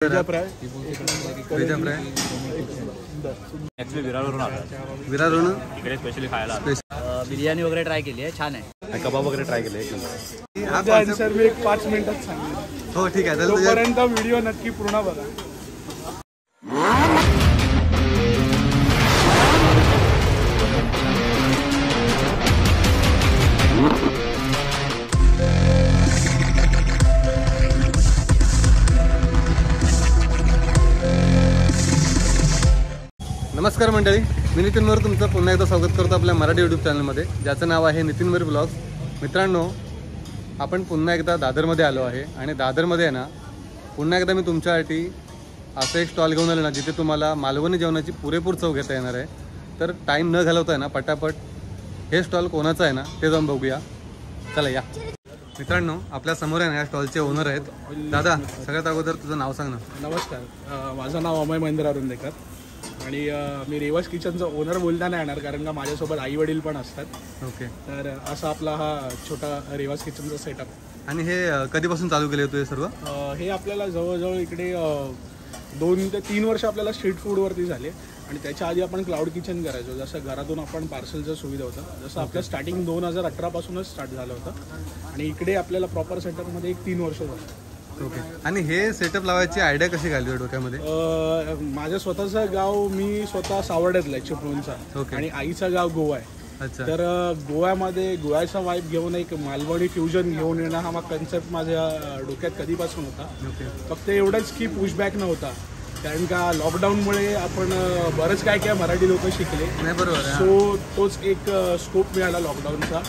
विरारवरून इकडे स्पेशली खायला बिर्याणी वगैरे ट्राय केली आहे, छान आहे. कबाब वगैरे ट्राय केले. सर मी 5 मिनिटात सांगेन. हो ठीक आहे, तोपर्यंत व्हिडिओ नक्की पूर्ण बघा. नमस्कार मंडळी, मी नितीन मोरे तुमचं पुन्हा एकदा स्वागत करतो आपल्या मराठी यूट्यूब चॅनलमध्ये, ज्याचं नाव आहे नितीन मोरे ब्लॉग्स. मित्रांनो, आपण पुन्हा एकदा दादरमध्ये आलो आहे आणि दादरमध्ये आहे ना, पुन्हा एकदा मी तुमच्यासाठी असं एक स्टॉल घेऊन आलो ना, जिथे तुम्हाला मालवणी जेवणाची पुरेपूर चव घेता येणार आहे. तर टाईम न घालवता आहे ना, पटापट हे स्टॉल कोणाचं आहे ना ते जाऊन बघूया. चला या. मित्रांनो, आपल्या समोर आहे ना या स्टॉलचे ओनर आहेत. दादा, सगळ्यात अगोदर तुझं नाव सांग ना. नमस्कार, माझं नाव अमय महेंद्र अरुंदेकर आणि मी रेवास किचनचं ओनर बोलता नाही येणार, कारण का माझ्यासोबत आई वडील पण असतात. ओके. तर असा आपला हा छोटा रेवास किचनचा सेटअप. आणि हे कधीपासून चालू केले होते सर्व? हे आपल्याला जवळजवळ इकडे 2 ते 3 वर्ष आपल्याला स्ट्रीट फूडवरती झाले. आणि त्याच्या आधी आपण क्लाउड किचन करायचो, जसं घरातून आपण पार्सलचं सुविधा होतं, जसं आपलं स्टार्टिंग 2018 पासूनच स्टार्ट झालं होतं. आणि इकडे आपल्याला प्रॉपर सेटअपमध्ये 1-3 वर्ष झालं. ओके. आणि हे सेटअप लावायची आयडिया कशी घालली डोक्यामध्ये? माझं स्वतःचं गाव, मी स्वतः सावर्ड्यातला आहे, चिपळूणचा. आणि आईचं गाव गोवा आहे. अच्छा. तर गोव्यामध्ये गोव्याचा वाईब घेऊन एक मालवणी फ्युजन घेऊन येणं हा कन्सेप्ट माझ्या डोक्यात कधीपासून होता. फक्त एवढंच की पुशबॅक नव्हता, कारण का लॉकडाऊनमुळे आपण बरंच काय मराठी लोक शिकले. नाही, बरोबर. सो तोच एक स्कोप मिळाला लॉकडाऊनचा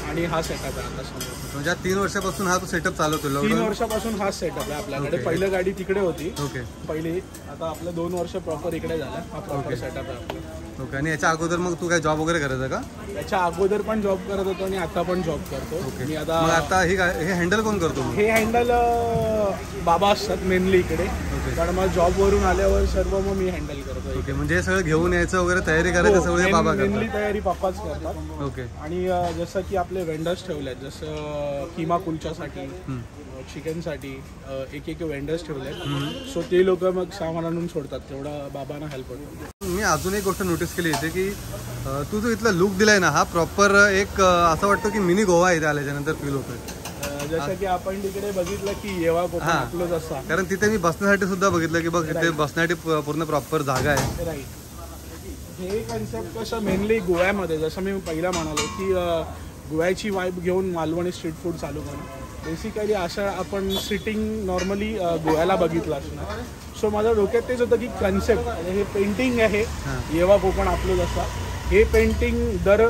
आणि हा सेटअप आहे आता समोर. म्हणजे 3 वर्षापासून हा तो सेटअप चालवतो? 3 वर्षापासून हा सेटअप आहे आपल्याकडे. पहिलं गाडी तिकडे होती. ओके. पहिली, आता आपलं 2 वर्ष प्रॉपर इकडे झालं. हा प्रॉपर सेटअप आहे आपला. ओके. आणि याच्या अगोदर मग तू काय जॉब वगैरे करायचा का? याच्या अगोदर पण जॉब करत होतो आणि आता पण जॉब करतो. मी आता हे हँडल कोण करतो? हे हँडल बाबा असतात मेनली इकडे, कारण मग जॉबवरून आल्यावर सर्व मग मी हँडल करतो. ओके. म्हणजे हे सगळं घेऊन यायचं वगैरे तयारी करायचं सगळं बाबा करतात? मेनली तयारी पप्पाच करतात. ओके. आणि जसं की आपले वेंडर्स ठेवले आहेत, जसं किमा कुलच्यासाठी, चिकनसाठी एक वेंडर्स ठेवले आहेत. सो ते लोक मग सामान आणून सोडतात, तेवढा बाबांना हेल्प होतो. मी अजून एक गोष्ट नोटीस केली होती की तू जो इथला लुक दिलाय ना, हा प्रॉपर एक असं वाटतं की मिनी गोवा इथे आल्याच्यानंतर फील होतोय. जसं की आपण तिकडे बघितलं की येवा कोकण आपलंच असा, कारण तिथे मी बसण्यासाठी सुद्धा बघितलं की बघ तिथे बसण्यासाठी पूर्ण प्रॉपर जागा आहे. राईट. हे कन्सेप्ट कसं मेनली गोव्यामध्ये, जसं मी पहिला म्हणालो की गोव्याची वाईब घेऊन मालवणी स्ट्रीट फूड चालू करणं. बेसिकली असं आपण सिटिंग नॉर्मली गोव्याला बघितलं असणार. सो माझ्या डोक्यात तेच होतं की कन्सेप्ट हे पेंटिंग आहे येवा कोकण आपलं जसा, हे पेंटिंग दर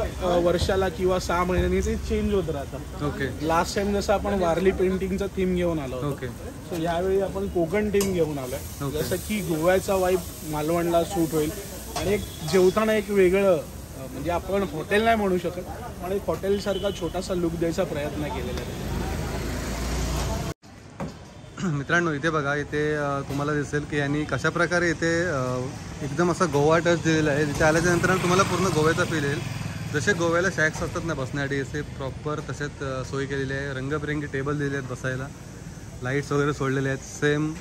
वर्षाला किंवा 6 महिन्यांनी ते चेंज होत राहतं. ओके. लास्ट टाइम जसं आपण वारली पेंटिंगचा थीम घेऊन आलो. ओके. सो यावेळी आपण कोकण थीम घेऊन आलोय, जसं की गोव्याचा वाईब मालवणला सूट होईल. आणि एक जेवताना एक वेगळं, म्हणजे आपण हॉटेल नाही म्हणू शकत, पण एक हॉटेलसारखा छोटासा लुक द्यायचा प्रयत्न केलेला आहे. मित्रांनो, इथे बघा, इथे तुम्हाला दिसेल की यांनी कशा प्रकारे इथे एकदम असा गोवा टच दिलेला आहे. तिथे आल्याच्या नंतर तुम्हाला पूर्ण गोव्याचा फील येईल. जसे गोव्याला शॅक्स असतात ना बसण्यासाठी, असे प्रॉपर तसेच सोय केलेली आहे. रंगबिरंगी टेबल दिले आहेत बसायला, लाईट्स वगैरे सोडलेले आहेत. Same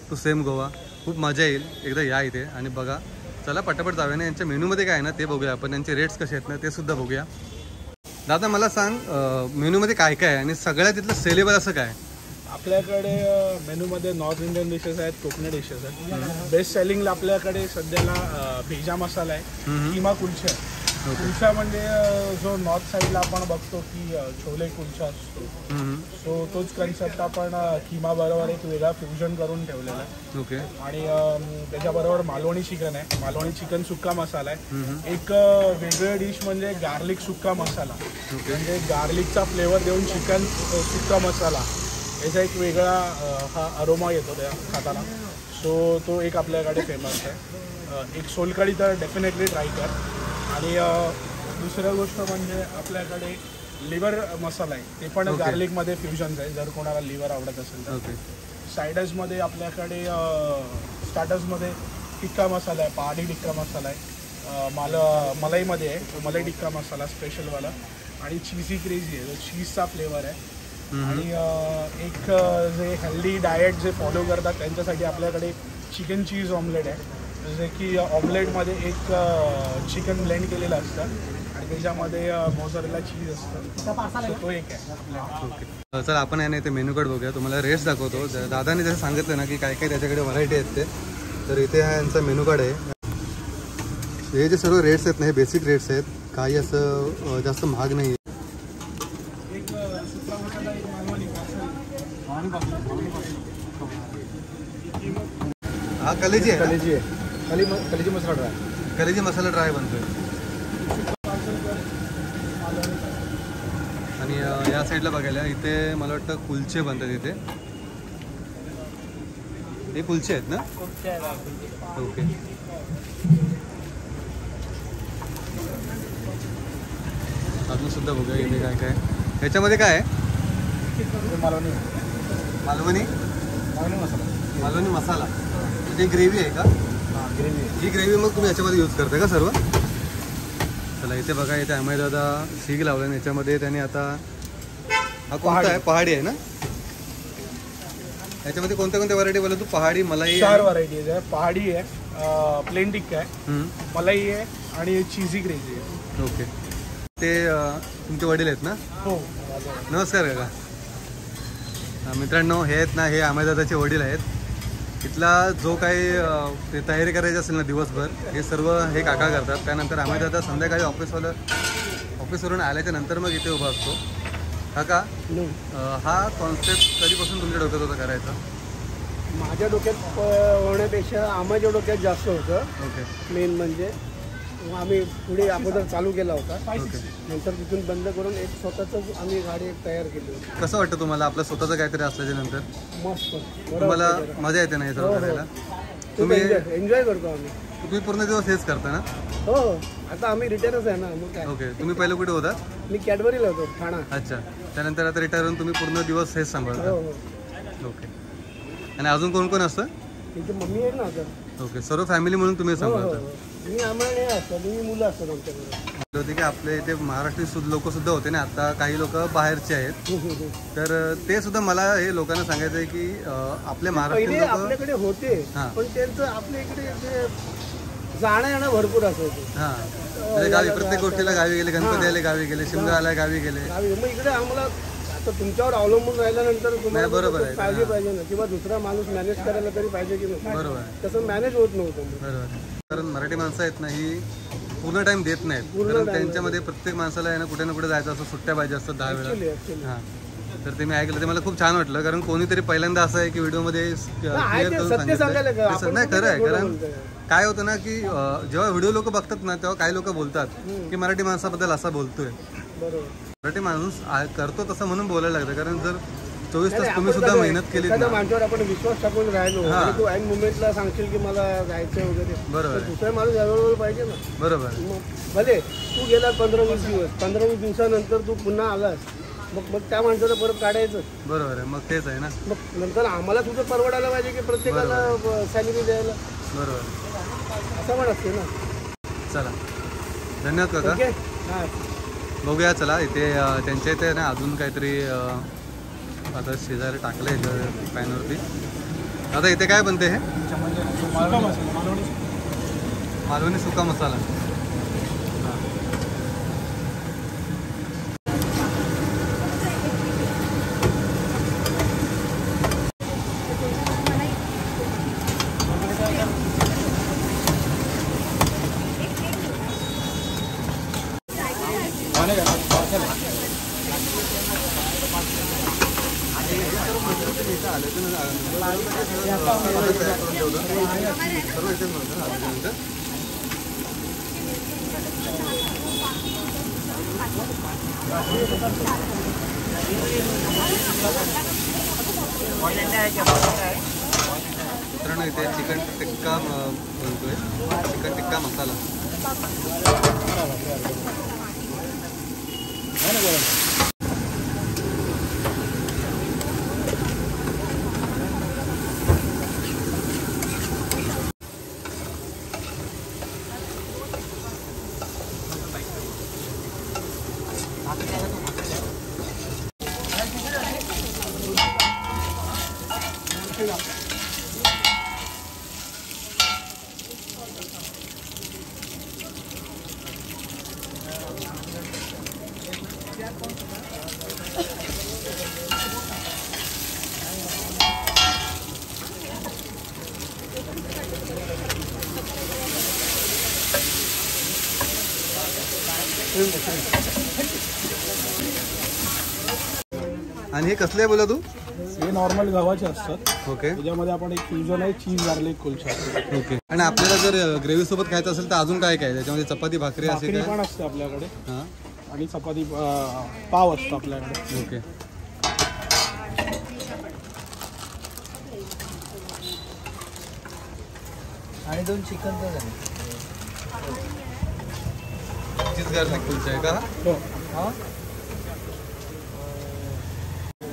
to same Goa. खूप मजा येईल, एकदा या इथे आणि बघा. चला पटापट जाऊया ना, यांच्या मेनूमध्ये काय आहे ना ते बघूया आपण, यांचे रेट्स कसे आहेत ना ते सुद्धा बघूया. दादा, मला सांग, मेनूमध्ये काय काय आहे आणि सगळ्यात तिथलं सेलेबल असं काय? आपल्याकडे मेनूमध्ये नॉर्थ इंडियन डिशेस आहेत, कोकणी डिशेस आहेत. बेस्ट सेलिंगला आपल्याकडे सध्याला भेजा मसाला आहे, किमा कुलचा आहे. कुलचा म्हणजे जो नॉर्थ साईडला आपण बघतो की छोले कुलचा असतो, सो तोच कन्सेप्ट आपण किमा बरोबर एक वेगळा फ्युजन करून ठेवलेला आहे. ओके. आणि त्याच्याबरोबर मालवणी चिकन आहे, मालवणी चिकन सुक्का मसाला आहे. एक वेगळं डिश म्हणजे गार्लिक सुक्का मसाला, म्हणजे गार्लिकचा फ्लेवर देऊन चिकन सुक्का मसाला, याचा एक वेगळा हा अरोमा येतो त्या खाताना. सो तो एक आपल्याकडे फेमस आहे. एक सोलकढी तर डेफिनेटली ट्राय कर. आणि दुसरं गोष्ट म्हणजे आपल्याकडे लिव्हर मसाला आहे, ते पण गार्लिकमध्ये फ्युजन आहे, जर कोणाला लिव्हर आवडत असेल तर. सायडर्समध्ये आपल्याकडे स्टार्टर्समध्ये टिक्का मसाला आहे, पहाडी टिक्का मसाला आहे. मलाईमध्ये आहे, मलाई टिक्का मसाला स्पेशलवाला. आणि चीझी क्रेझी आहे, जो चीजचा फ्लेवर आहे. आणि एक जे हेल्दी डाएट जे फॉलो करतात त्यांच्यासाठी आपल्याकडे चिकन चीज ऑमलेट आहे. जसे की ऑमलेटमध्ये एक चिकन ब्लेंड केलेलं असतं आणि त्याच्यामध्ये मोझरेला चीज असतं. तो एक आहे. ओके, चला आपण याने ते मेनू कार्ड बघूया. तुम्हाला रेट्स दाखवतो. दादाने जसं सांगितलं ना की काय काय त्याच्याकडे व्हरायटी आहेत ते, तर इथे हा यांचा मेनू कार्ड आहे. हे जे सर्व रेट्स आहेत ना हे बेसिक रेट्स आहेत, काही असं जास्त महाग नाही. एक सुका मसाला, एक मालवणी हा कलेजी आहे, कलेजी आहे. कलेजी मसाला ड्राय. कलेजी मसाला ड्राय बनतोय. आणि या साईडला बघायला इथे मला वाटतं कुलचे बनतात. इथे हे कुलचे आहेत ना. ओके, अजून सुद्धा बघूया इथे काय काय. ह्याच्यामध्ये काय आहे? मालवणी मालवणी मसाला. मालवणी मसाला म्हणजे ग्रेव्ही आहे का? ग्रेव्ही. ही ग्रेव्ही मग तुम्ही याच्यामध्ये यूज करता का सर्व? चला इथे बघा, इथे अमय दादा सीग लावला आणि याच्यामध्ये त्याने आता हा कोणता आहे? पहाडी आहे ना. याच्यामध्ये कोणत्या कोणत्या व्हरायटी बोलतो? पहाडी, मलाई, 4 व्हरायटीज आहे. पहाडी आहे, प्लेन टिक्का आहे, मलाई आहे आणि चीझी ग्रेव्ही आहे. ओके, ते तुमचे वडील आहेत ना? हो. नमस्कार काका. मित्रांनो, हे आहेत ना, हे अमय दादाचे वडील आहेत. इथला जो काही ते तयारी करायची असेल ना दिवसभर, हे सर्व हे काका करतात. त्यानंतर अमय दादा संध्याकाळी ऑफिसवरून आल्याच्या नंतर मग इथे उभा असतो. काका, हा कॉन्सेप्ट कधीपासून तुमच्या डोक्यात होता करायचा? माझ्या डोक्यात होण्यापेक्षा आम्हाच्या डोक्यात जास्त होतं. ओके, मेन म्हणजे आम्ही पुढे अगोदर चालू केला होता. ओके. नंतर तिथून बंद करून एक स्वतःच आम्ही गाडी एक तयार केली होती. कसं वाटतं तुम्हाला आपलं स्वतःचं काहीतरी असल्याच्या नंतर? मस्त, तुम्हाला मजा येते ना हे सर्व करायला? तुम्ही एन्जॉय करतो आम्ही. तुम्ही पूर्ण दिवस हेच करता ना? हो, आता आम्ही रिटायरच आहे ना. मग काय, ओके. तुम्ही पहिले कुठे होता? मी कॅडबरीला होतो, ठाणा. अच्छा, त्यानंतर आता रिटायर होऊन तुम्ही पूर्ण दिवस हेच सांभाळता? हो हो. ओके. आणि अजून कोण कोण असतं? तिथे मम्मी आहे ना आता. ओके, सर्व फॅमिली म्हणून तुम्ही हो हो सांभाळता? हो. मी आम्हाला नाही असतं, मी मुलं असतात आमच्याकडे. होते की आपले इथे महाराष्ट्रीय लोक सुद्धा होते ना, आता काही लोक बाहेरचे आहेत. तर ते सुद्धा मला हे लोकांना सांगायचं आहे की आपले महाराष्ट्रीयन पहिले लोक आपल्याकडे होते, हां. पण त्यांचं आपल्या इकडे जे जाणं येणं भरपूर असायचं. हां, म्हणजे गावी प्रत्येक गोष्टीला गावी गेले, गणपती आले गावी गेले, शिमगा आला गावी गेले. मग इकडे आम्हाला आता तुमच्यावर अवलंबून राहिल्यानंतर तुम्हाला बरोबर आहे. काळजी पाहिजे ना, किंवा दुसरा माणूस मॅनेज करायला तरी पाहिजे की नाही. बरोबर आहे, तसं मॅनेज होत नव्हतं. बरोबर. कारण मराठी माणसं आहेत ना, ही पूर्ण टाइम देत नाहीत. कारण त्यांच्यामध्ये प्रत्येक माणसाला आहे ना कुठे ना कुठे जायचं असं, सुट्ट्या पाहिजे असतात 10 वेळा. हां, तर ते मी ऐकलं, ते मला खूप छान वाटलं. कारण कोणीतरी पहिल्यांदा असं आहे की व्हिडिओमध्ये क्लिअर करून सांगितलं. नाही, खरं आहे. कारण काय होतं ना की जेव्हा व्हिडिओ लोक बघतात ना, तेव्हा काही लोक बोलतात की मराठी माणसाबद्दल असा बोलतोय. मराठी माणूस करतो तसं म्हणून बोलायला लागतं. कारण जर 24 तास तुम्ही सुद्धा मेहनत केली ना, माणसावर आपण विश्वास टाकून राहिलो, तू ऐन मुमेंटला सांगशील की मला जायचं वगैरे, बरोबर, दुसरा माणूस अवेलेबल पाहिजे ना. बरोबर. भले तू गेला 15-20 दिवस, 15-20 दिवसानंतर तू पुन्हा आलास, मग त्या माणसाला परत काढायचं. बरोबर आहे, मग तेच आहे ना. मग नंतर आम्हाला तुझं परवडायला पाहिजे की प्रत्येकाला सॅलरी द्यायला. बरोबर, असं पण असते ना. चला, धन्यवाद काका. ओके, हां, बघूया. चला, इथे त्यांच्या इथे ना अजून काहीतरी आता शेजारी टाकलं आहे पॅनवरती. आता इथे काय बनते? हे मालवणी सुका मसाला. मित्रांनो, इथे चिकन टिक्का बनतोय, चिकन टिक्का मसाला. आणि हे कसले आहे बोला तू? हे नॉर्मल गव्हाचे असतात. ओके त्याच्यामध्ये आपण एक फ्युजन आहे चीज गार्लिक कुलचा. ओके. आणि आपल्याला जर ग्रेव्ही सोबत खायचं असेल तर अजून काय काय त्याच्यामध्ये? चपाती भाकरी असे भाकरी काय? पण असते आपल्याकडे हां आणि चपाती पाव असतो आपल्याकडे. ओके. आणि 2 चिकनचं झालं. चीज गार्लिक कुलचा आहे का? हो.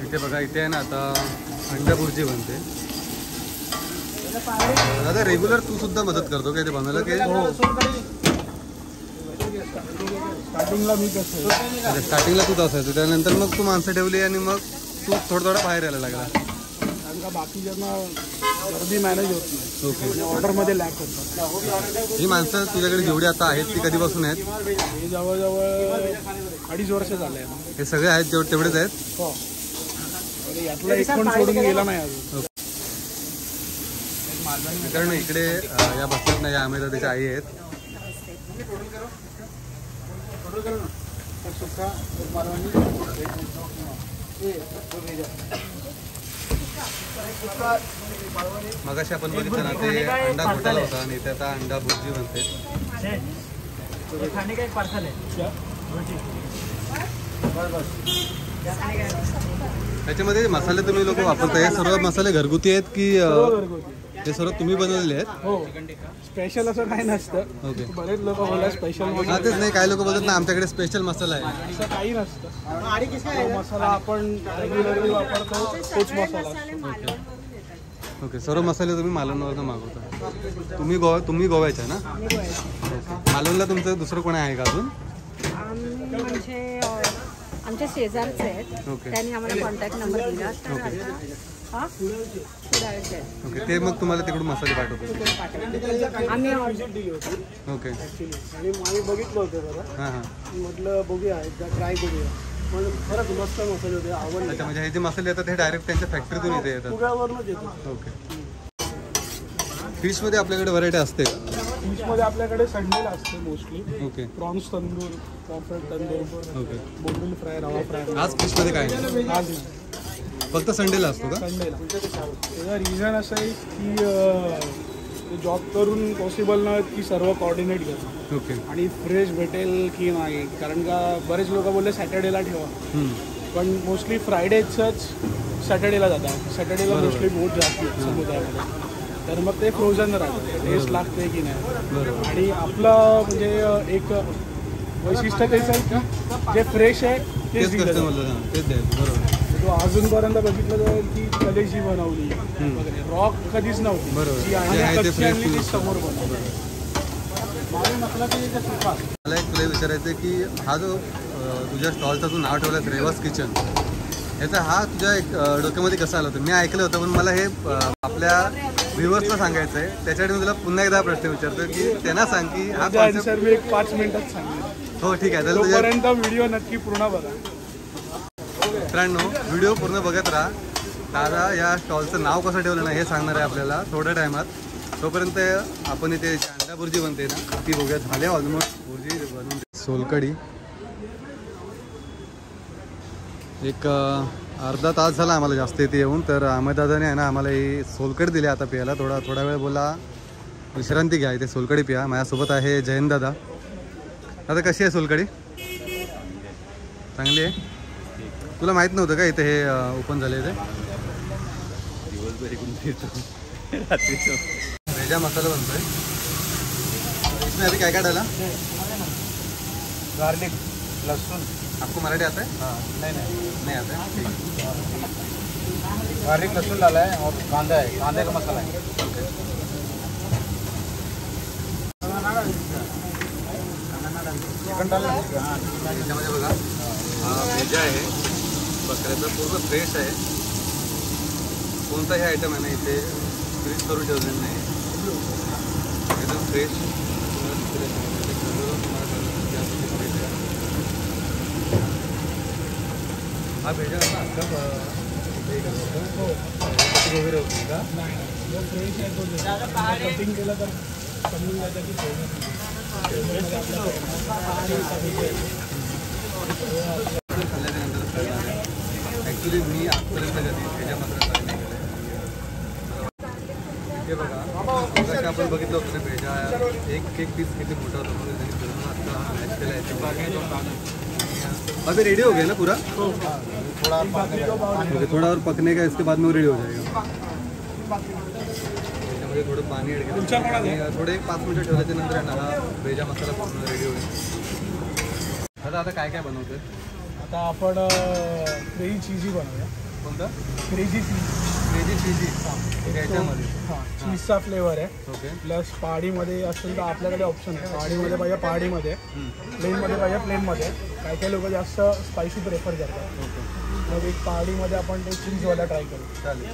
इथे बघा, इथे आहे ना आता अंडा भुर्जी बनते. दादा रेग्युलर तू सुद्धा मदत करतो काय ते बनवायला की? स्टार्टिंगला मी कसं स्टार्टिंगला तूच असायचं, त्यानंतर मग तू माणसं ठेवली आणि मग तू थोडा बाहेर यायला लागला. कारण का बाकीच्यांना गर्दी मॅनेज होत नाही. ओके. ऑर्डरमध्ये लॅक होतात. ही माणसं तुझ्याकडे जेवढी आता आहेत ती कधीपासून आहेत? हे जवळजवळ 2.5 वर्ष झाले आहे. हे सगळे आहेत तेवढेच आहेत? हो. आणि यातला एक पण सोडून गेला नाही अजून. मित्रांनो इकडे या बसतात ना, या अमिताभच्या आई आहेत. मगाशी आपण बघितलं ना ते अंडा घोटाला होता आणि इथे आता अंडा भुर्जी बनते. खाने का एक पार्सल आहे. त्याच्यामध्ये मसाले तुम्ही लोक वापरताय, हे सर्व मसाले घरगुती आहेत की हे सर्व तुम्ही बनवलेले आहेत? हो. स्पेशल असं काही नसतं. ओके. बरेच लोक बोला स्पेशल हा तेच नाही, काही लोक बोलतात ना आमच्याकडे स्पेशल मसाला आहे. असं काही नसतं. जो मसाला आपण रेग्युलरली वापरतो तोच मसाला असतो. ओके. सर्व मसाले तुम्ही मालवणवरनं मागवता. तुम्ही गोव्याचे आहे ना? ओके. मालवणला तुमचं दुसरं कोणी आहे का अजून? म्हणजे आमच्या शेजारचे आहेत. ओके. त्यांनी आम्हाला कॉन्टॅक्ट नंबर दिला. ओके. ते मग तुम्हाला तिकडून मसाले पाठवतो. आम्ही ओके. आणि आम्ही बघितलं होतं जरा. हां हां. म्हटलं बघूया एकदा ट्राय करूया. पण खरंच मस्त मसाले होते. आवडले. अच्छा, म्हणजे हे जे मसाले येतात हे डायरेक्ट त्यांच्या फॅक्टरीतून इथे येतात? पुण्यावरूनच येतो. ओके. फिशमध्ये आपल्याकडे व्हरायटी असते? फिशमध्ये आपल्याकडे संडेला असते mostly. Okay. Prawns tandoor, pomfret tandoor, okay. बोंबील फ्राय, रवा फ्राय. आज फिशमध्ये काय नाही? आज नाही, फक्त संडेला असतो का? संडेला. त्याचं रिझन असं आहे की जॉब करून पॉसिबल नाही की सर्व कोऑर्डिनेट करणं. ओके. आणि फ्रेश भेटेल की नाही, कारण का बरेच लोक बोलले सॅटर्डेला ठेवा, पण मोस्टली फ्रायडेचंच सॅटर्डेला जातात. सॅटर्डेला मोस्टली बोट जाते समुद्रामध्ये, तर मग ते फ्रोझन राहतं. टेस्ट लागते की नाही. आणि आपलं म्हणजे एक वैशिष्ट्य तेच आहे की जे फ्रेश आहे तेच दिलं जातं. तेच द्यायचं. बरोबर. तो अजूनपर्यंत बघितलं जाईल की कलेजी बनवली वगैरे, रॉक कधीच नव्हती. बरोबर. जी जे आहे आणि ते कच्ची fresh आणली ती use समोर बनवली. म्हटलं की ते सुका. मला एक तुला विचारायचं आहे की हा जो तुझ्या स्टॉलचा जो नाव ठेवला रेवास किचन, याचा हा तुझ्या एक डोक्यामध्ये कसा आला होता? मी ऐकलं होतं, पण मला हे आपल्या व्ह्युअर्सला सांगायचं आहे. त्याच्यासाठी मी तुला पुन्हा एकदा प्रश्न विचारतो की त्यांना सांग की हा आन्सर मी एक 5 मिनिटात सांगेन. हो ठीक आहे. तर तोपर्यंत व्हिडिओ नक्की पूर्ण बघा. मित्रांनो व्हिडिओ पूर्ण बघत राहा. दादा या स्टॉलचं नाव कसं ठेवलं ना हे सांगणार आहे आपल्याला थोड्या टायमात. तोपर्यंत आपण इथे अंडा भुर्जी बनते ना ती बघूया. झाले ऑलमोस्ट भुर्जी बनवून. सोलकढी एक अर्धा तास झाला आम्हाला जास्त इथे येऊन. तर अहमददादाने आहे ना आम्हाला ही सोलकढी दिली आता प्यायला. थोडा वेळ बोला विश्रांती घ्या, इथे सोलकढी प्या. माझ्यासोबत आहे जयंत दादा. दादा कशी आहे सोलकढी? चांगली आहे. तुला माहित नव्हतं का इथे हे ओपन झाले इथे? भेजा मसाला बनतोय. इसमें अभी क्या क्या डाला? गार्लिक, लहसुन. आपको मराठी आता है? नहीं आता है. गार्लिक लहसुन डाला है और कांदा है, कांदे का मसाला है. चिकन डाला. याच्यामध्ये बघा हा भेजा आहे बकऱ्याचा, पूर्ण फ्रेश आहे. कोणताही आयटम आहे ना इथे फ्रीज करून ठेवलेलं नाही, एकदम फ्रेश. हा भेजा असा अख्खा वगैरे होती का? जो फ्रेश आहे तो कटिंग केलं तर समजून जायचं की फ्रेशमध्ये आपल्याला ॲक्च्युली मी आजपर्यंत कधी त्याच्या मात्र ट्राय नाही केलं. हे बघा मगाशी आपण बघितलं होतं ना भेजा एक पीस किती मोठा होता म्हणून त्यांनी फिरून आता मॅच केला आहे. अभी रेडी हो गया ना पूरा? ओके, थोड़ा और पकने का इसके बाद में रेडी हो जाएगा. त्याच्यामध्ये थोडं पाणी ॲड केलं आणि थोडे 5 मिनिटं ठेवल्याच्या नंतर आहे ना हा भेजा मसाला पूर्ण रेडी होईल. आता काय काय बनवतोय? आता आपण क्रेझी चीजी बनवूया. कोणतं? क्रेझी चीज. क्रेझी चीजी याच्यामध्ये. हां, चीजचा फ्लेवर आहे. ओके. प्लस पहाडीमध्ये असेल तर आपल्याकडे ऑप्शन आहे. पहाडीमध्ये पाहिजे पहाडीमध्ये, प्लेनमध्ये पाहिजे प्लेनमध्ये. काही काही लोक जास्त स्पायसी प्रेफर करतात. ओके, मग एक पहाडीमध्ये आपण ते चीजवाला ट्राय करू. चालेल.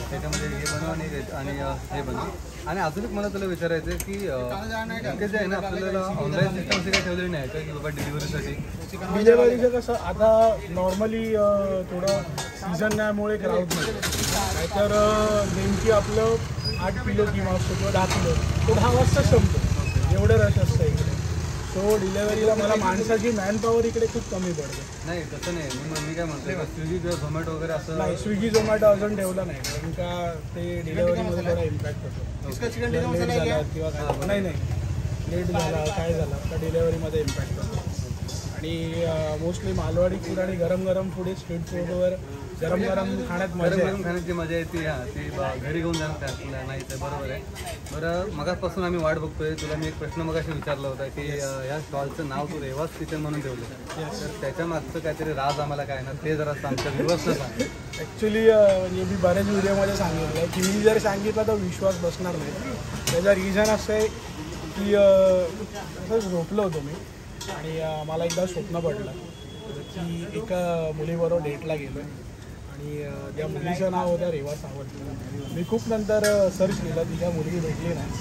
त्याच्यामध्ये हे बनव आणि हे बनव. आणि अजून एक मला तुला विचारायचं आहे की इथे जे आहे ना आपल्याला ऑनलाईन सिस्टम असे काही ठेवलेली नाही का की बाबा डिलिव्हरीसाठी? डिलेवरीचं कसं आता नॉर्मली थोडं सीझन त्यामुळे क्राऊड नाही. नाहीतर नेमकी आपलं 8 किलो किंवा असतो किंवा 10 किलो तो 10 वाजता संपतो. एवढं रश असतं इकडे. सो डिलेवरीला मला माणसाची मॅनपॉवर इकडे खूप कमी पडते. नाही तसं नाही, मी काय म्हणतोय का स्विगी किंवा झोमॅटो वगैरे असं नाही, स्विगी झोमॅटो अजून ठेवलं नाही कारण का ते डिलेवरीमध्ये थोडा इम्पॅक्ट होतो. लेट झाला किंवा काय नाही लेट झाला काय झाला तर डिलेवरीमध्ये इम्पॅक्ट होतो. आणि मोस्टली मालवाडी फूड आणि गरम गरम फूड स्ट्रीट फूडवर गरम गरम खाण्यात मजा आहे. गरम खाण्याची मजा येते. ती घरी घेऊन जाणार आपल्याला नाही ते बरोबर आहे. बरं मगाचपासून आम्ही वाट बघतोय. तुला मी एक प्रश्न मगाशी विचारला होता की या स्टॉलचं नाव तू रेवाज किचन म्हणून ठेवलं तर त्याच्या मागचं काहीतरी राज आम्हाला काय ना ते जरा आमच्या व्ह्युअर्सला सांग. ॲक्च्युली म्हणजे मी बऱ्याच व्हिडिओमध्ये सांगितलं की मी जर सांगितलं तर विश्वास बसणार नाही. त्याचं रिझन असं आहे की असंच झोपलो होतो मी आणि मला एकदा स्वप्न पडलं की एका मुलीबरोबर डेटला गेलो आणि त्या मुलीचं नाव होतं रेवा सावंत. मी खूप नंतर सर्च केलं, तिच्या मुलगी भेटली नाही.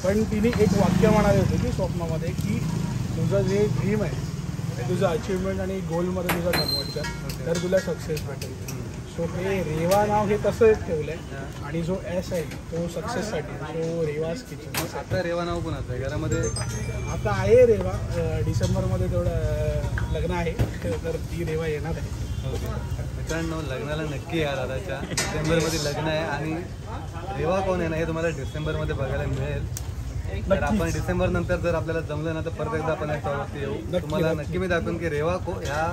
पण तिने एक वाक्य म्हणाले होते की स्वप्नामध्ये की तुझं जे ड्रीम आहे ते तुझं अचिव्हमेंट आणि गोलमध्ये तुझं कन्वर्ट कर तर तुला सक्सेस भेटेल. सो हे रेवा नाव हे तसंच ठेवलं आहे आणि जो एस आहे तो सक्सेससाठी. So रेवाज kitchen. आता रेवा नाव कोणाचं आहे घरामध्ये? आता आहे रेवा. डिसेंबरमध्ये तेवढं लग्न आहे तर ती रेवा येणार आहे. मित्रांनो लग्नाला नक्की या दादाच्या. डिसेंबरमध्ये लग्न आहे आणि रेवा कोण आहे ना हे तुम्हाला डिसेंबरमध्ये बघायला मिळेल. तर आपण डिसेंबर नंतर जर आपल्याला जमलं ना तर परत एकदा आपण या स्टॉलवरती येऊ. तुम्हाला नक्की मी दाखवून की रेवा ह्या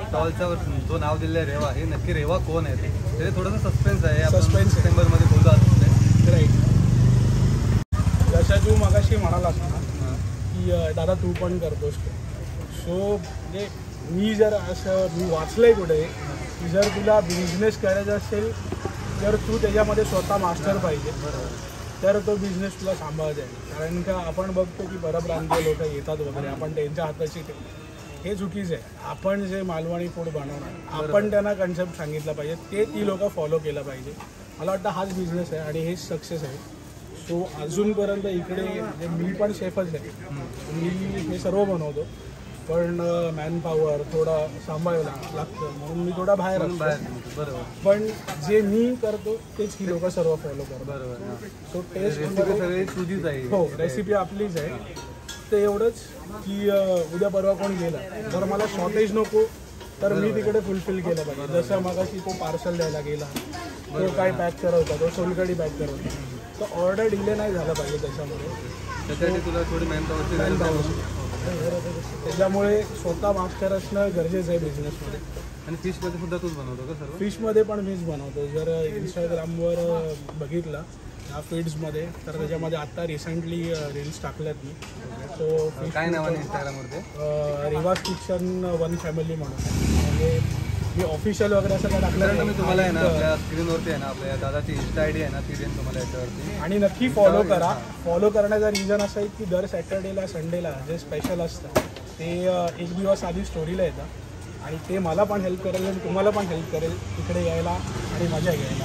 स्टॉलच्या जो नाव दिलेलं आहे रेवा हे नक्की रेवा कोण आहे ते थोडंसं सस्पेन्स आहे. आपण डिसेंबरमध्ये बोलू असते. राईट. जशा तू मगाशी म्हणालास ना की दादा तू पण करतोस सो म्हणजे मी जर असं मी वाचलं आहे कुठे की जर तुला बिझनेस करायचा असेल तर तू त्याच्यामध्ये स्वतः मास्टर पाहिजे तर तो बिझनेस तुला सांभाळता येईल. कारण का आपण बघतो की परप्रांतीय लोक येतात वगैरे आपण त्यांच्या हाताची हे चुकीचं आहे. आपण जे मालवणी फूड बनवणार आपण त्यांना कन्सेप्ट सांगितलं पाहिजे ते ती लोक फॉलो केलं पाहिजे. मला वाटतं हाच बिझनेस आहे आणि हेच सक्सेस आहे. सो अजूनपर्यंत इकडे म्हणजे मी पण शेफच आहे. मी हे सर्व बनवतो पण मॅनपॉवर थोडा सांभाळायला लागतं म्हणून मी थोडा बाहेर असतो. बरोबर. पण जे मी करतो तेच ही लोक सर्व फॉलो करतात. बरोबर. सो टेस्ट सगळी तुझीच आहे. हो रेसिपी आपलीच आहे. ते एवढंच की उद्या परवा कोण गेला तर मला शॉर्टेज नको तर मी तिकडे फुलफिल केलं पाहिजे. जसं मगाशी तो पार्सल द्यायला गेला तो काय पॅक करत होता तो सोलकडी पॅक करत होता तर ऑर्डर डिले नाही झाला पाहिजे. त्याच्यासाठी तुला थोडी मॅनपॉवरची गरज आहे. त्याच्यामुळे स्वतः मास्टर असणं गरजेचं आहे बिझनेसमध्ये. आणि फिशमध्ये सुद्धा तूच बनवतो का सर्व? फिशमध्ये पण मीच बनवतो. जर इंस्टाग्रामवर बघितलं या फीड्समध्ये तर त्याच्यामध्ये आत्ता रिसेंटली रील्स टाकल्यात मी. सो काय नावाने इंस्टाग्रामवरती? रेवाज किचन वन फॅमिली म्हणून. म्हणजे मी ऑफिशियल वगैरे असं काय टाकलं मी तुम्हाला आहे ना आपल्या स्क्रीनवरती आहे ना आपल्या दादाची इंस्टा आय डी आहे ना ती देईन तुम्हाला याच्यावरती. आणि नक्की फॉलो करा. फॉलो करण्याचा रिझन असा आहे की दर सॅटर्डेला संडेला जे स्पेशल असतं ते एक दिवस आधी स्टोरीला येतं आणि ते मला पण हेल्प करेल आणि तुम्हाला पण हेल्प करेल इकडे यायला आणि मजा घ्यायला.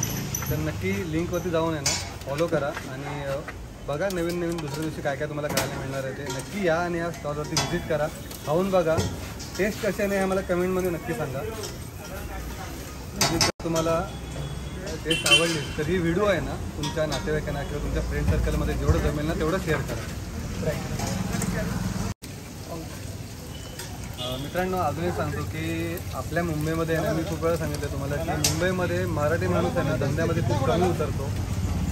तर नक्की लिंकवरती जाऊन आहे ना फॉलो करा आणि बघा नवीन नवीन दुसऱ्या दिवशी काय काय तुम्हाला खायला मिळणार आहे ते. नक्की या आणि या स्टॉलवरती व्हिजिट करा. खाऊन बघा टेस्ट कशाने आहे मला कमेंटमध्ये नक्की सांगा. तुम्हाला टेस्ट आवडली तर ही व्हिडिओ आहे ना तुमच्या नातेवाईकांना किंवा तुमच्या फ्रेंड सर्कलमध्ये जेवढं जमेल ना तेवढं शेअर करा. मित्रांनो अजून एक सांगतो की आपल्या मुंबईमध्ये आहे ना, मी खूप वेळा सांगितलं तुम्हाला की मुंबईमध्ये मराठी माणूस आहे ना धंद्यामध्ये खूप कमी उतरतो.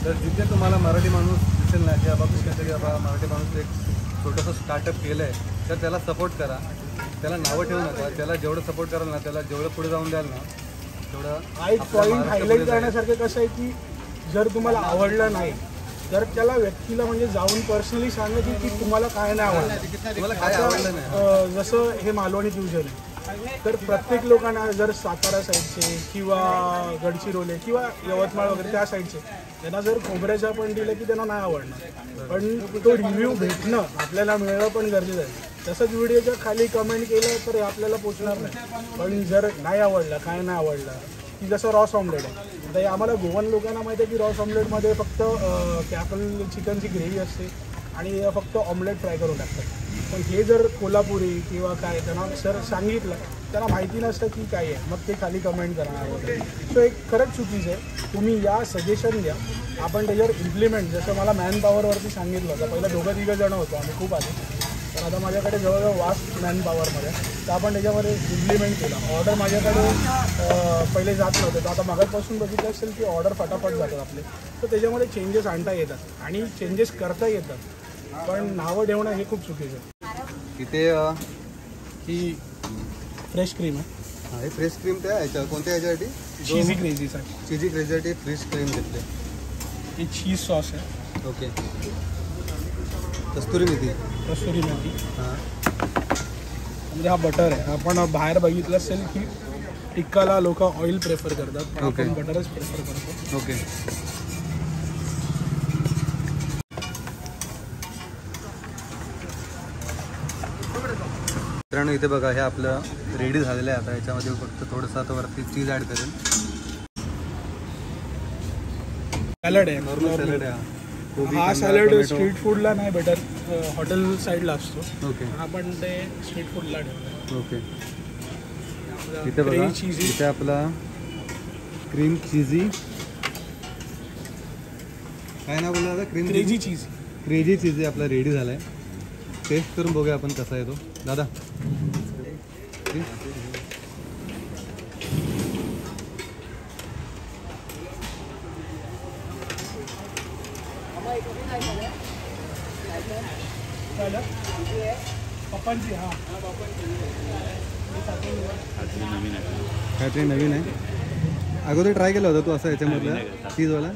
तर जिथे तुम्हाला मराठी माणूस दिसेल ना की बाबा कुठेतरी बाबा मराठी माणूस एक छोटंसं स्टार्टअप केलं आहे तर त्याला सपोर्ट करा, त्याला नावं ठेवू नका. त्याला जेवढं सपोर्ट कराल ना, त्याला जेवढं पुढे जाऊन द्याल ना तेवढं. हा एक पॉईंट हायलाईट करण्यासारखं कसं आहे की जर तुम्हाला आवडलं नाही तर त्याला व्यक्तीला म्हणजे जाऊन पर्सनली सांगायची की तुम्हाला काय नाही आवडलं. तुम्हाला काय आवडलं नाही. जसं हे मालवणी फ्युजन आहे तर प्रत्येक लोकांना जर सातारा साईडचे किंवा गडचिरोली किंवा यवतमाळ वगैरे त्या साईडचे त्यांना जर खोबऱ्याच्या पण दिलं की त्यांना नाही आवडणार. पण तो रिव्ह्यू भेटणं आपल्याला मिळणं पण गरजेचं आहे. तसंच व्हिडिओच्या खाली कमेंट केलं तर हे आपल्याला पोचणार नाही. पण जर नाही आवडलं काय नाही आवडलं की जसं रॉस ऑमलेट आहे तर आम्हाला गोवन लोकांना माहिती आहे की रॉस ऑमलेटमध्ये फक्त कॅपल चिकनची ग्रेव्ही असते आणि फक्त ऑमलेट फ्राय करून टाकतात. पण हे जर कोल्हापुरी किंवा काय त्यांना सर सांगितलं त्यांना माहिती नसतं की काय आहे, मग ते खाली कमेंट करणार वगैरे. सो एक खरंच चुकीचं आहे. तुम्ही या सजेशन द्या, आपण त्याच्यावर इम्प्लिमेंट. जसं मला मॅन पॉवरवरती सांगितलं होतं, पहिलं 2-3 जण होतो आम्ही खूप आधी, तर आता माझ्याकडे जवळजवळ वास्ट मॅन पॉवरमध्ये तर आपण त्याच्यामध्ये इम्प्लिमेंट केलं. ऑर्डर माझ्याकडे पहिले जात नव्हते तर आता मागापासून बघितलं असेल की ऑर्डर फटाफट जातात आपले. तर त्याच्यामध्ये चेंजेस आणता येतात आणि चेंजेस करता येतात. पण नावं ठेवणं हे खूप चुकीचं आहे. इथे ही फ्रेश क्रीम आहे. हे फ्रेश क्रीम त्या ह्याच्या कोणत्या ह्याच्यासाठी? चीजी क्रेझीसाठी. चीजी क्रेझीसाठी फ्रेश क्रीम घेतले. हे चीज सॉस आहे. ओके. कस्तुरी मेथी. कस्तुरी मेथी. हां. म्हणजे हा बटर आहे. आपण बाहेर बघितलं असेल की टिक्काला लोक ऑइल प्रेफर करतात, पण आपण बटरच प्रेफर करतो. ओके. मित्रांनो इथे बघा हे आपलं रेडी झालेलं आहे. आता याच्यामध्ये फक्त थोडंसं आता वरती चीज ॲड करेल. सॅलड आहे. नॉर्मल सॅलड आहे. हा सॅलड स्ट्रीट फूडला नाही भेटत, हॉटेल साईडला असतो. ओके. आपण ते स्ट्रीट फूडला ठेवतो. ओके. इथे बघा इथे आपला क्रीम चीजी काय नाव बोलला आता? क्रेझी चीज. क्रेझी चीजी आपला रेडी झाला आहे. टेस्ट करून बघूया आपण कसा आहे तो. दादा पप्पांची. हा काहीतरी नवीन आहे. अगोदर ट्राय केला होता तू असं याच्यामधला चीजवाला?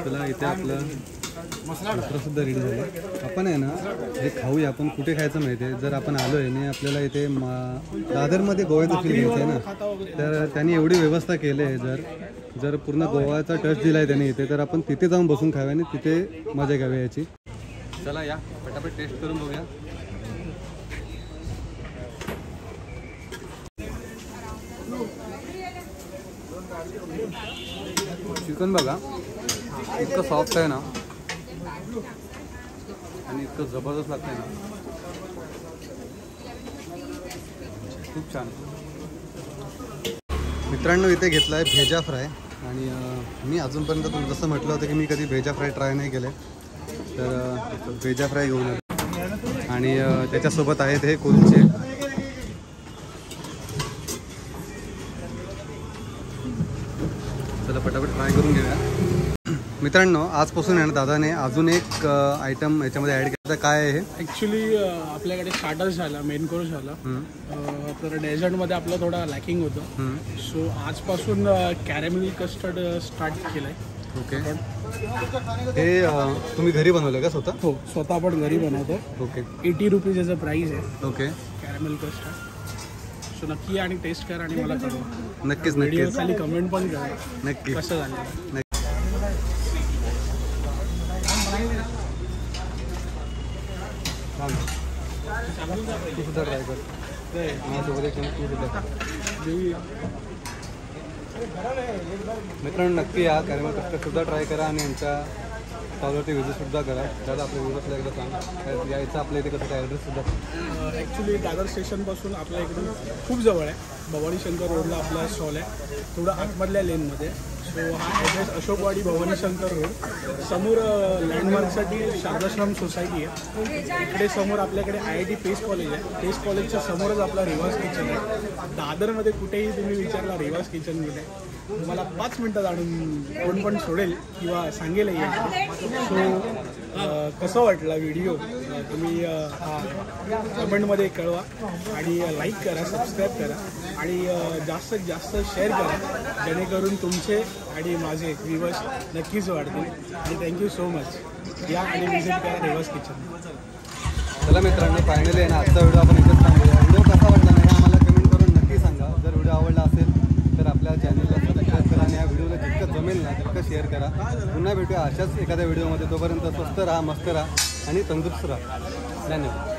तुला इथे आपलं सुद्धा रेडी झालं. आपण आहे ना हे खाऊया. आपण कुठे खायचं माहिती आहे? जर आपण आलो आहे आणि आपल्याला इथे दादरमध्ये गोव्याचं फील घ्यायचं आहे ना तर त्यांनी एवढी व्यवस्था केली आहे. जर पूर्ण गोव्याचा टच दिला आहे त्याने इथे तर आपण तिथे जाऊन बसून खाव्या आणि तिथे मजा घ्यावी याची. चला या पटापट टेस्ट करून बघूया. चिकन बघा इतकं सॉफ्ट आहे ना आणि इतकं जबरदस्त लागतं आहे ना. खूप छान. मित्रांनो इथे घेतला आहे भेजा फ्राय आणि मी अजूनपर्यंत तुम्ही जसं म्हटलं होतं की मी कधी भेजा फ्राय ट्राय नाही केलं तर भेजा फ्राय घेऊन आलो आणि त्याच्यासोबत आहेत हे कुलचे. चला पटापट ट्राय करून घेऊया. मित्रांनो आजपासून आहे ना दादाने अजून एक आयटम याच्यामध्ये ॲड केला. काय आहे हे? ॲक्च्युली आपल्याकडे स्टार्टर्स झाला, मेन कोर्स झाला, तर डेझर्टमध्ये आपलं थोडं लॅकिंग होतं. सो आजपासून कॅरेमेल कस्टर्ड स्टार्ट केलं आहे. ओके. हे तुम्ही घरी बनवलं का स्वतः? हो स्वतः आपण घरी बनवतो. ओके. 80 रुपीज याचं प्राईस आहे. ओके. Caramel custard. सो नक्की आणि टेस्ट कर आणि मला कळवा. नक्कीच व्हिडिओ नक्कीच खाली कमेंट पण करा नक्की कसं झालं. तू सुद्धा ट्राय कर. माझ्यासोबत एक तू सुद्धा. मित्रांनो नक्की या कॅरेमेल कस्टर्ड सुद्धा ट्राय करा आणि यांच्या स्टॉलवरती व्हिजिटसुद्धा करा. दादा आपल्या व्हिडिओजला एकदा सांग यायचं आपल्या इथे कसं ॲड्रेससुद्धा. ॲक्च्युली दादर स्टेशनपासून आपल्या इकडून खूप जवळ आहे. भवानी शंकर रोडला आपला स्टॉल आहे, थोडं आतमधल्या लेनमध्ये. सो हा ॲड्रेस अशोकवाडी भवानी शंकर रोड. समोर लँडमार्कसाठी शारदाश्रम सोसायटी आहे. इकडे समोर आपल्याकडे IIT पेस कॉलेज आहे. पेस कॉलेजच्या समोरच आपला रिवाज किचन आहे. दादरमध्ये कुठेही तुम्ही विचारला रिवाज किचन कुठे, तुम्हाला 5 मिनटात आणून कोण पण सोडेल किंवा सांगेल. सो कसं वाटला व्हिडिओ तुम्ही कमेंटमध्ये कळवा आणि लाईक करा, सबस्क्राईब करा आणि जास्तीत जास्त शेअर करा, जेणेकरून तुमचे आणि माझे व्ह्यूअर्स नक्कीच वाढतील. आणि थँक्यू सो मच. या आणि व्हिजिट करा रिवाज किचन. चला मित्रांनो, फायनली आहे ना आजचा व्हिडिओ आपण इथेच थांबूया. व्हिडिओ कसा वाटला नाही आम्हाला कमेंट करून नक्की सांगा. जर व्हिडिओ आवडला असेल तर आपल्या चॅनलला सबस्क्राईब करा आणि या व्हिडिओला जितकं जमेल ना तितकं शेअर करा. पुन्हा भेटूया अशाच एखाद्या व्हिडिओमध्ये. तोपर्यंत स्वस्त राहा, मस्त राहा आणि तंदुरुस्त राहा. धन्यवाद.